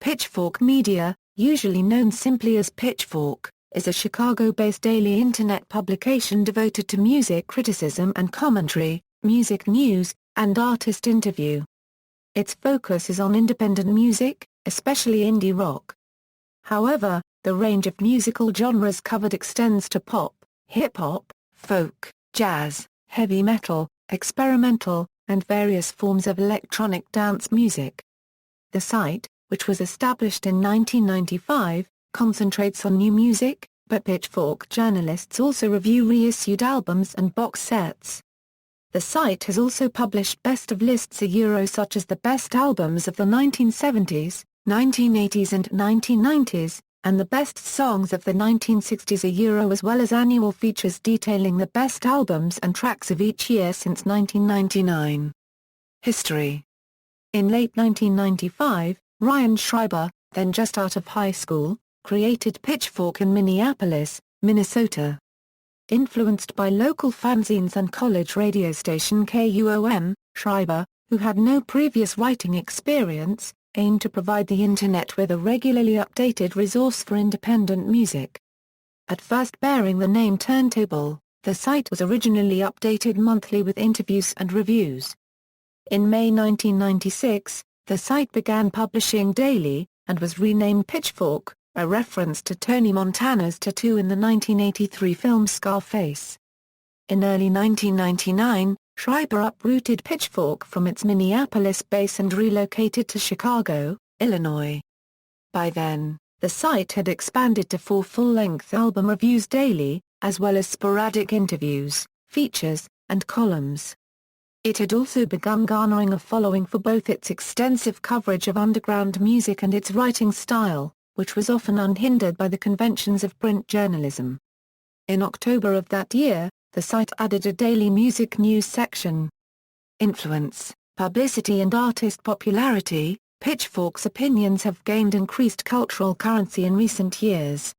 Pitchfork Media, usually known simply as Pitchfork, is a Chicago-based daily Internet publication devoted to music criticism and commentary, music news, and artist interview. Its focus is on independent music, especially indie rock. However, the range of musical genres covered extends to pop, hip-hop, folk, jazz, heavy metal, experimental, and various forms of electronic dance music. The site, which was established in 1995, concentrates on new music, but Pitchfork journalists also review reissued albums and box sets. The site has also published best of lists such as the best albums of the 1970s, 1980s and 1990s, and the best songs of the 1960s as well as annual features detailing the best albums and tracks of each year since 1999. History. In late 1995, Ryan Schreiber, then just out of high school, created Pitchfork in Minneapolis, Minnesota. Influenced by local fanzines and college radio station KUOM, Schreiber, who had no previous writing experience, aimed to provide the Internet with a regularly updated resource for independent music. At first bearing the name Turntable, the site was originally updated monthly with interviews and reviews. In May 1996, the site began publishing daily, and was renamed Pitchfork, a reference to Tony Montana's tattoo in the 1983 film Scarface. In early 1999, Schreiber uprooted Pitchfork from its Minneapolis base and relocated to Chicago, Illinois. By then, the site had expanded to 4 full-length album reviews daily, as well as sporadic interviews, features, and columns. It had also begun garnering a following for both its extensive coverage of underground music and its writing style, which was often unhindered by the conventions of print journalism. In October of that year, the site added a daily music news section. Influence, publicity and artist popularity. Pitchfork's opinions have gained increased cultural currency in recent years.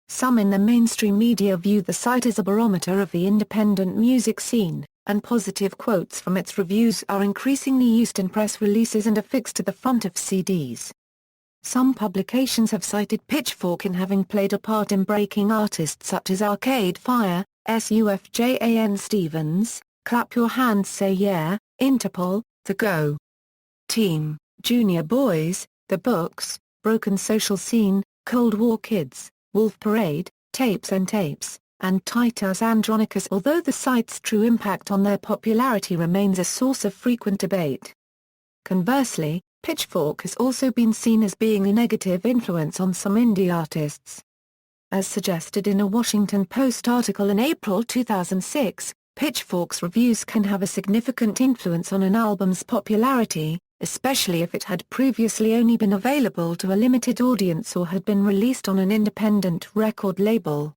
Some in the mainstream media view the site as a barometer of the independent music scene, and positive quotes from its reviews are increasingly used in press releases and affixed to the front of CDs. Some publications have cited Pitchfork in having played a part in breaking artists such as Arcade Fire, SUFJAN Stevens, Clap Your Hands Say Yeah, Interpol, The Go! Team, Junior Boys, The Books, Broken Social Scene, Cold War Kids, Wolf Parade, Tapes and Tapes, and Titus Andronicus. Although the site's true impact on their popularity remains a source of frequent debate. Conversely, Pitchfork has also been seen as being a negative influence on some indie artists. As suggested in a Washington Post article in April 2006, Pitchfork's reviews can have a significant influence on an album's popularity, especially if it had previously only been available to a limited audience or had been released on an independent record label.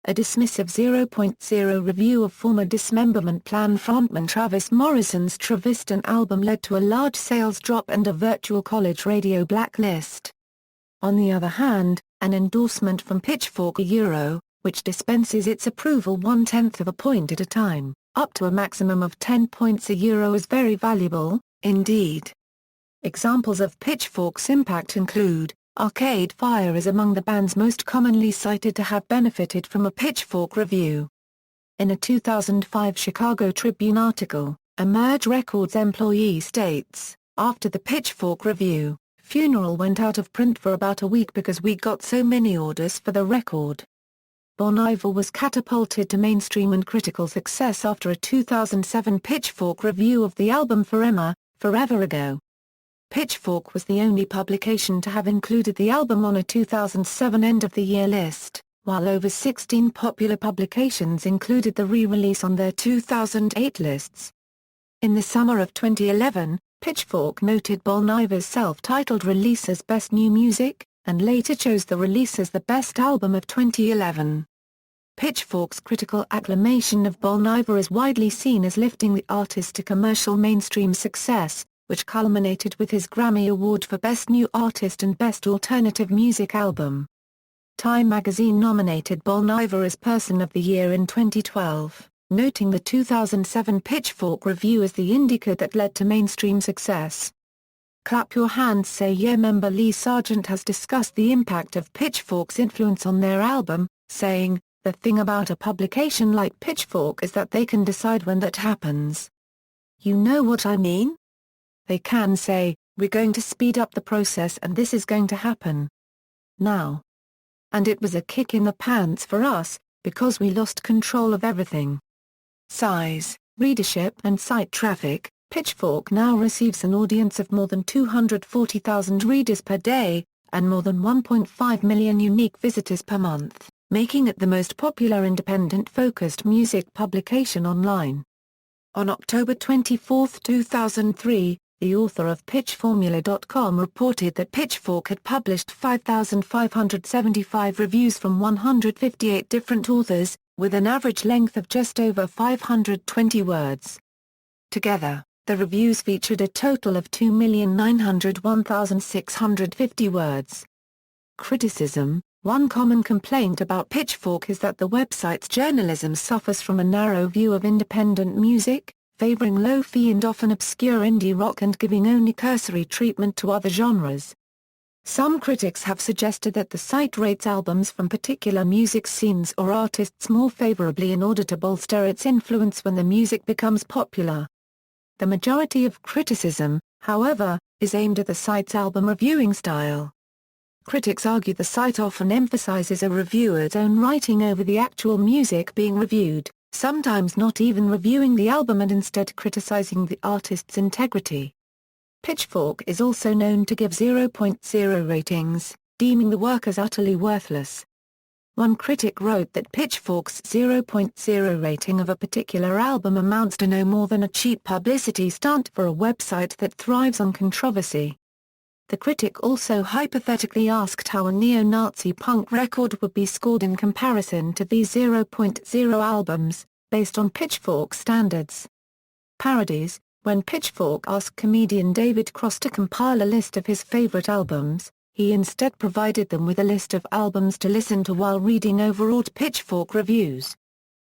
A dismissive 0.0 review of former Dismemberment Plan frontman Travis Morrison's Treviston album led to a large sales drop and a virtual college radio blacklist. On the other hand, an endorsement from Pitchfork which dispenses its approval 1/10 of a point at a time, up to a maximum of 10 points is very valuable, indeed. Examples of Pitchfork's impact include, Arcade Fire is among the bands most commonly cited to have benefited from a Pitchfork review. In a 2005 Chicago Tribune article, a Merge Records employee states, after the Pitchfork review, Funeral went out of print for about a week because we got so many orders for the record. Bon Iver was catapulted to mainstream and critical success after a 2007 Pitchfork review of the album Forever Ago. Pitchfork was the only publication to have included the album on a 2007 end-of-the-year list, while over 16 popular publications included the re-release on their 2008 lists. In the summer of 2011, Pitchfork noted Bon Iver's self-titled release as Best New Music, and later chose the release as the best album of 2011. Pitchfork's critical acclamation of Bon Iver is widely seen as lifting the artist to commercial mainstream success, which culminated with his Grammy Award for Best New Artist and Best Alternative Music Album. Time magazine nominated Bon Iver as Person of the Year in 2012, noting the 2007 Pitchfork review as the indicator that led to mainstream success. Clap Your Hands Say Yeah member Lee Sargent has discussed the impact of Pitchfork's influence on their album, saying, "The thing about a publication like Pitchfork is that they can decide when that happens. You know what I mean? They can say, we're going to speed up the process and this is going to happen now. And it was a kick in the pants for us, because we lost control of everything." Size, readership and site traffic. Pitchfork now receives an audience of more than 240,000 readers per day, and more than 1.5 million unique visitors per month, making it the most popular independent-focused music publication online. On October 24, 2003, the author of PitchFormula.com reported that Pitchfork had published 5,575 reviews from 158 different authors, with an average length of just over 520 words. Together, the reviews featured a total of 2,901,650 words. Criticism. One common complaint about Pitchfork is that the website's journalism suffers from a narrow view of independent music, favoring low-fee and often obscure indie rock and giving only cursory treatment to other genres. Some critics have suggested that the site rates albums from particular music scenes or artists more favorably in order to bolster its influence when the music becomes popular. The majority of criticism, however, is aimed at the site's album reviewing style. Critics argue the site often emphasizes a reviewer's own writing over the actual music being reviewed, sometimes not even reviewing the album and instead criticizing the artist's integrity. Pitchfork is also known to give 0.0 ratings, deeming the work as utterly worthless. One critic wrote that Pitchfork's 0.0 rating of a particular album amounts to no more than a cheap publicity stunt for a website that thrives on controversy. The critic also hypothetically asked how a neo-Nazi punk record would be scored in comparison to these 0.0 albums, based on Pitchfork standards. Parodies. When Pitchfork asked comedian David Cross to compile a list of his favorite albums, he instead provided them with a list of albums to listen to while reading overawed Pitchfork reviews.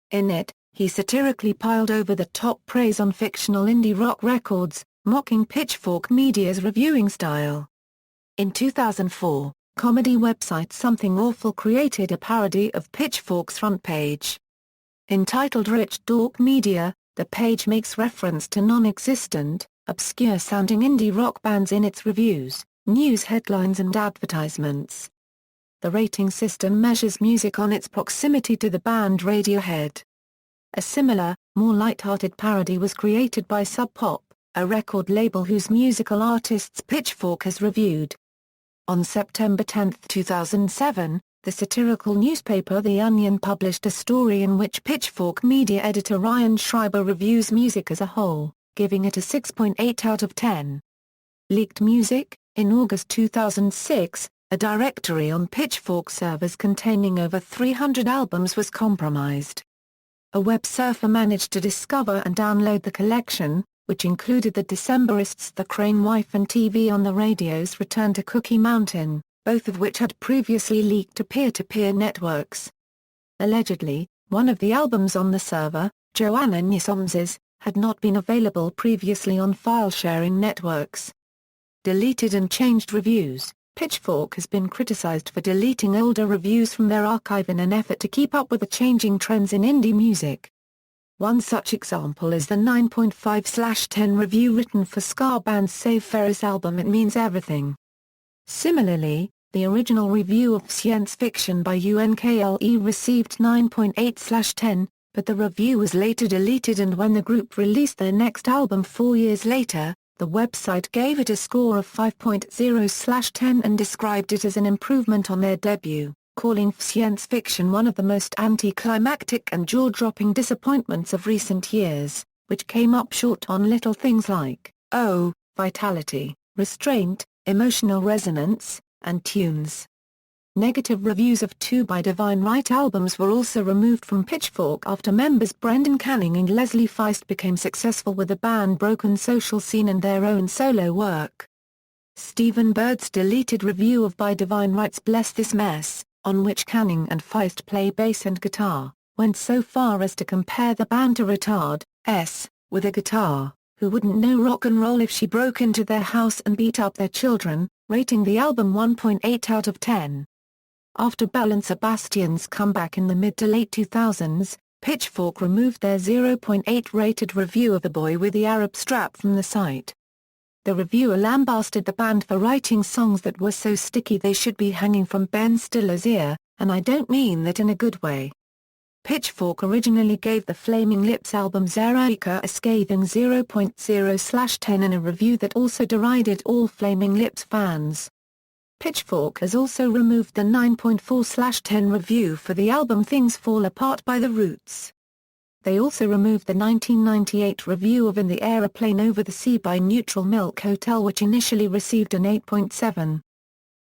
In it, he satirically piled over the top praise on fictional indie rock records, mocking Pitchfork Media's reviewing style. In 2004, comedy website Something Awful created a parody of Pitchfork's front page. Entitled Rich Dork Media, the page makes reference to non-existent, obscure-sounding indie rock bands in its reviews, news headlines and advertisements. The rating system measures music on its proximity to the band Radiohead. A similar, more light-hearted parody was created by Sub Pop, a record label whose musical artists Pitchfork has reviewed. On September 10, 2007, the satirical newspaper The Onion published a story in which Pitchfork Media editor Ryan Schreiber reviews music as a whole, giving it a 6.8 out of 10. Leaked music. In August 2006, a directory on Pitchfork servers containing over 300 albums was compromised. A web surfer managed to discover and download the collection, which included the Decemberists' The Crane Wife and TV on the Radio's Return to Cookie Mountain, both of which had previously leaked to peer-to-peer networks. Allegedly, one of the albums on the server, Joanna Nysoms's, had not been available previously on file-sharing networks. Deleted and changed reviews. Pitchfork has been criticized for deleting older reviews from their archive in an effort to keep up with the changing trends in indie music. One such example is the 9.5/10 review written for ska band Save Ferris' album It Means Everything. Similarly, the original review of Science Fiction by UNKLE received 9.8/10, but the review was later deleted, and when the group released their next album 4 years later, the website gave it a score of 5.0/10 and described it as an improvement on their debut, calling Science Fiction one of the most anticlimactic and jaw-dropping disappointments of recent years, which came up short on little things like, vitality, restraint, emotional resonance, and tunes. Negative reviews of 2 by Divine Right albums were also removed from Pitchfork after members Brendan Canning and Leslie Feist became successful with the band Broken Social Scene and their own solo work. Stephen Bird's deleted review of By Divine Right's Bless This Mess, on which Canning and Feist play bass and guitar, went so far as to compare the band to Retard, with a guitar. Who Wouldn't Know Rock and Roll If She Broke Into Their House and Beat Up Their Children, rating the album 1.8 out of 10. After Bell and Sebastian's comeback in the mid to late 2000s, Pitchfork removed their 0.8 rated review of The Boy with the Arab Strap from the site. The reviewer lambasted the band for writing songs that were so sticky they should be hanging from Ben Stiller's ear, and I don't mean that in a good way. Pitchfork originally gave the Flaming Lips album Zeraika a scathing 0.0/10 in a review that also derided all Flaming Lips fans. Pitchfork has also removed the 9.4/10 review for the album Things Fall Apart by The Roots. They also removed the 1998 review of In the Aeroplane Over the Sea by Neutral Milk Hotel, which initially received an 8.7.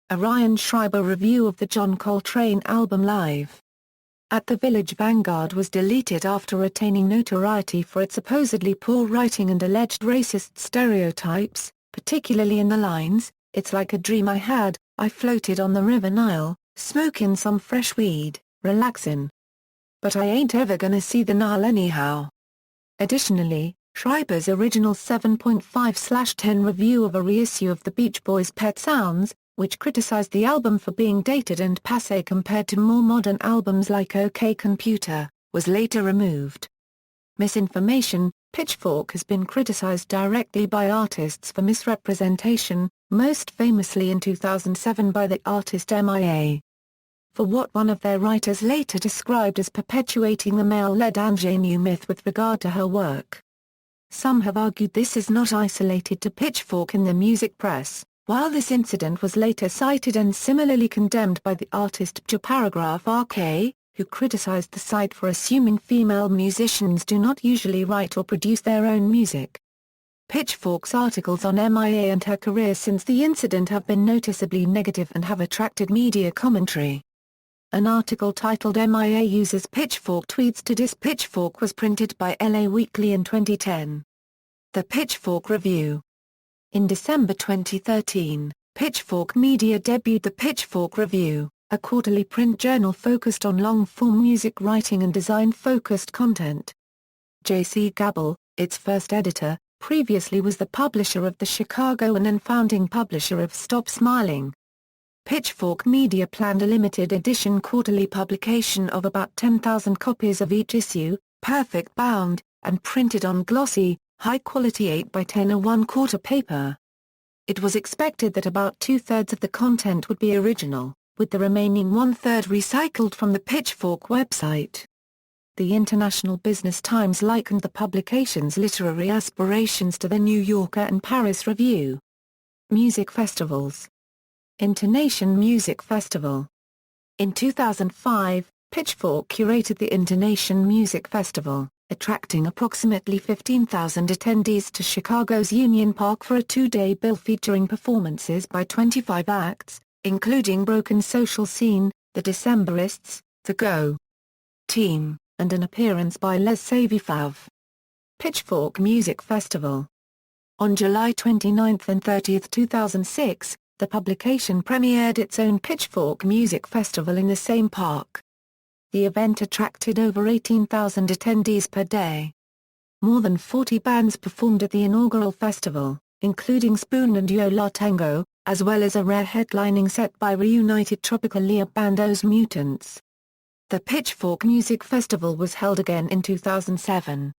A Ryan Schreiber review of the John Coltrane album Live at the Village Vanguard was deleted after attaining notoriety for its supposedly poor writing and alleged racist stereotypes, particularly in the lines, "It's like a dream I had, I floated on the River Nile, smokin' some fresh weed, relaxin'. But I ain't ever gonna see the Nile anyhow." Additionally, Schreiber's original 7.5/10 review of a reissue of the Beach Boys' Pet Sounds, which criticized the album for being dated and passé compared to more modern albums like OK Computer, was later removed. Misinformation: Pitchfork has been criticized directly by artists for misrepresentation, most famously in 2007 by the artist MIA. For what one of their writers later described as perpetuating the male-led ingenue myth with regard to her work. Some have argued this is not isolated to Pitchfork in the music press, while this incident was later cited and similarly condemned by the artist Paragraph RK, who criticized the site for assuming female musicians do not usually write or produce their own music. Pitchfork's articles on MIA and her career since the incident have been noticeably negative and have attracted media commentary. An article titled "MIA Uses Pitchfork Tweets to Diss Pitchfork" was printed by LA Weekly in 2010. The Pitchfork Review. In December 2013, Pitchfork Media debuted the Pitchfork Review, a quarterly print journal focused on long-form music writing and design-focused content. J.C. Gabel, its first editor, previously was the publisher of the Chicagoan and founding publisher of Stop Smiling. Pitchfork Media planned a limited edition quarterly publication of about 10,000 copies of each issue, perfect bound, and printed on glossy, high-quality 8x10 or 1/4 paper. It was expected that about 2/3 of the content would be original, with the remaining 1/3 recycled from the Pitchfork website. The International Business Times likened the publication's literary aspirations to the New Yorker and Paris Review. Music festivals. Intonation Music Festival. In 2005, Pitchfork curated the Intonation Music Festival, attracting approximately 15,000 attendees to Chicago's Union Park for a 2-day bill featuring performances by 25 acts, including Broken Social Scene, The Decemberists, The Go Team, and an appearance by Les Savifav. Pitchfork Music Festival. On July 29 and 30, 2006, the publication premiered its own Pitchfork Music Festival in the same park. The event attracted over 18,000 attendees per day. More than 40 bands performed at the inaugural festival, including Spoon and Yo La Tengo, as well as a rare headlining set by reunited Tropicalia band Os Mutants. The Pitchfork Music Festival was held again in 2007.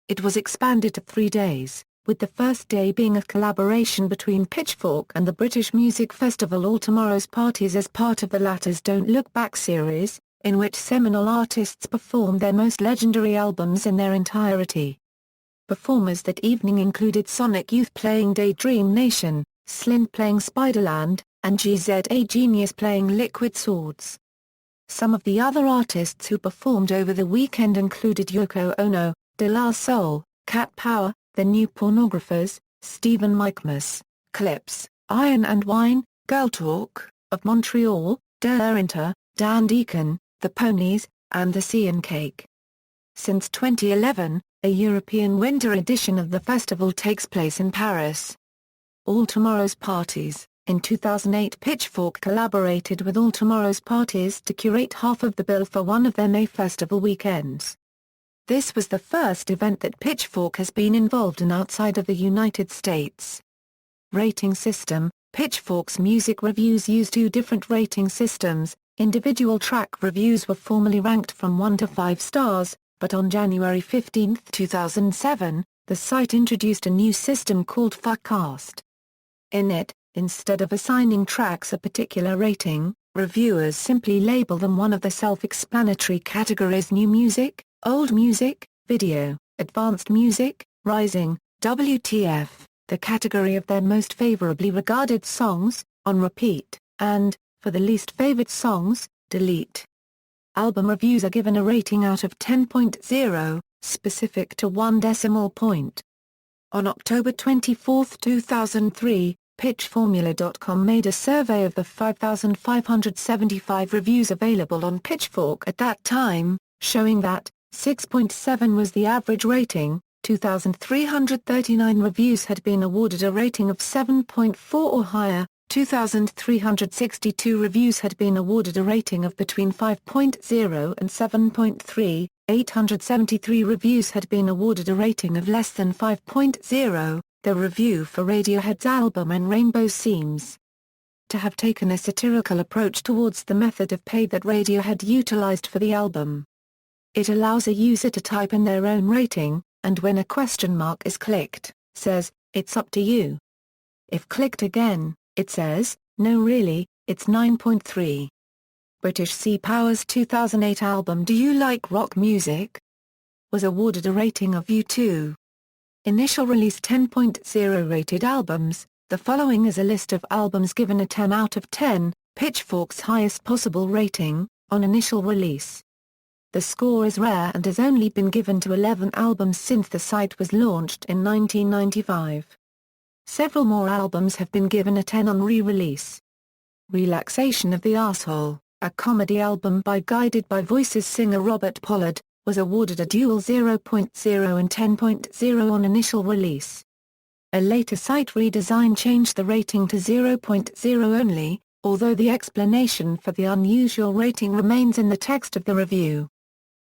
It was expanded to 3 days, with the first day being a collaboration between Pitchfork and the British music festival All Tomorrow's Parties as part of the latter's Don't Look Back series, in which seminal artists performed their most legendary albums in their entirety. Performers that evening included Sonic Youth playing Daydream Nation, Slint playing Spiderland, and GZA Genius playing Liquid Swords. Some of the other artists who performed over the weekend included Yoko Ono, De La Soul, Cat Power, The New Pornographers, Stephen Michamas, Clips, Iron and Wine, Girl Talk, of Montreal, Der Inter, Dan Deacon, The Ponies, and The Sea and Cake. Since 2011, a European winter edition of the festival takes place in Paris. All Tomorrow's Parties. In 2008, Pitchfork collaborated with All Tomorrow's Parties to curate half of the bill for one of their May festival weekends. This was the first event that Pitchfork has been involved in outside of the United States. Rating system. Pitchfork's music reviews use two different rating systems. Individual track reviews were formerly ranked from 1 to 5 stars, but on January 15, 2007, the site introduced a new system called Fuckcast. In it, instead of assigning tracks a particular rating, reviewers simply label them one of the self-explanatory categories: new music, old music, video, advanced music, rising, WTF, the category of their most favorably regarded songs, on repeat, and, for the least favored songs, delete. Album reviews are given a rating out of 10.0, specific to 1 decimal point. On October 24, 2003, PitchFormula.com made a survey of the 5,575 reviews available on Pitchfork at that time, showing that 6.7 was the average rating. 2,339 reviews had been awarded a rating of 7.4 or higher, 2,362 reviews had been awarded a rating of between 5.0 and 7.3, 873 reviews had been awarded a rating of less than 5.0. The review for Radiohead's album And Rainbow seems to have taken a satirical approach towards the method of pay that Radiohead utilized for the album. It allows a user to type in their own rating, and when a question mark is clicked, says, "It's up to you." If clicked again, it says, "No really, it's 9.3. British Sea Power's 2008 album Do You Like Rock Music? Was awarded a rating of U2. Initial release 10.0 rated albums. The following is a list of albums given a 10 out of 10, Pitchfork's highest possible rating, on initial release. The score is rare and has only been given to 11 albums since the site was launched in 1995. Several more albums have been given a 10 on re-release. Relaxation of the Asshole, a comedy album by Guided by Voices singer Robert Pollard, was awarded a dual 0.0 and 10.0 on initial release. A later site redesign changed the rating to 0.0 only, although the explanation for the unusual rating remains in the text of the review.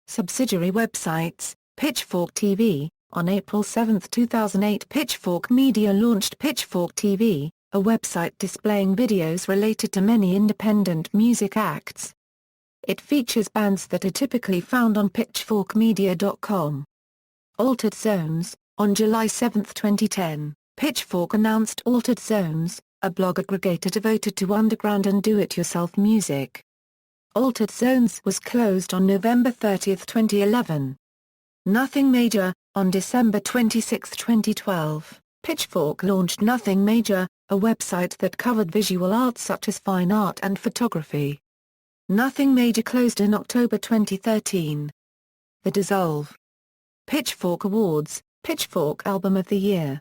Subsidiary websites. Pitchfork TV. On April 7, 2008, Pitchfork Media launched Pitchfork TV, a website displaying videos related to many independent music acts. It features bands that are typically found on pitchforkmedia.com. Altered Zones. On July 7, 2010, Pitchfork announced Altered Zones, a blog aggregator devoted to underground and do-it-yourself music. Altered Zones was closed on November 30, 2011. Nothing Major. On December 26, 2012, Pitchfork launched Nothing Major, a website that covered visual arts such as fine art and photography. Nothing Major closed in October 2013. The Dissolve. Pitchfork Awards. Pitchfork Album of the Year.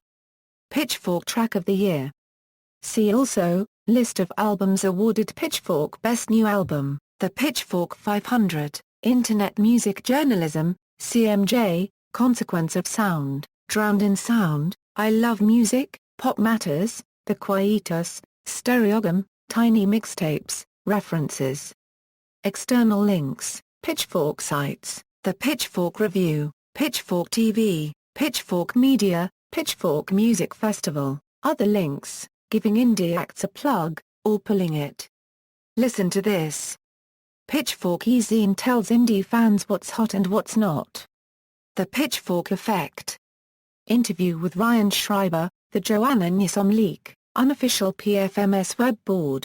Pitchfork Track of the Year. See also, List of albums awarded Pitchfork Best New Album, The Pitchfork 500, Internet Music Journalism, CMJ, Consequence of Sound, Drowned in Sound, I Love Music, Pop Matters, The Quietus, Stereogam, Tiny Mixtapes, References. External links, Pitchfork sites, The Pitchfork Review, Pitchfork TV, Pitchfork Media, Pitchfork Music Festival, other links, giving indie acts a plug, or pulling it. Listen to this. Pitchfork e-zine tells indie fans what's hot and what's not. The Pitchfork Effect. Interview with Ryan Schreiber, the Joanna Newsom leak, unofficial PFMS web board.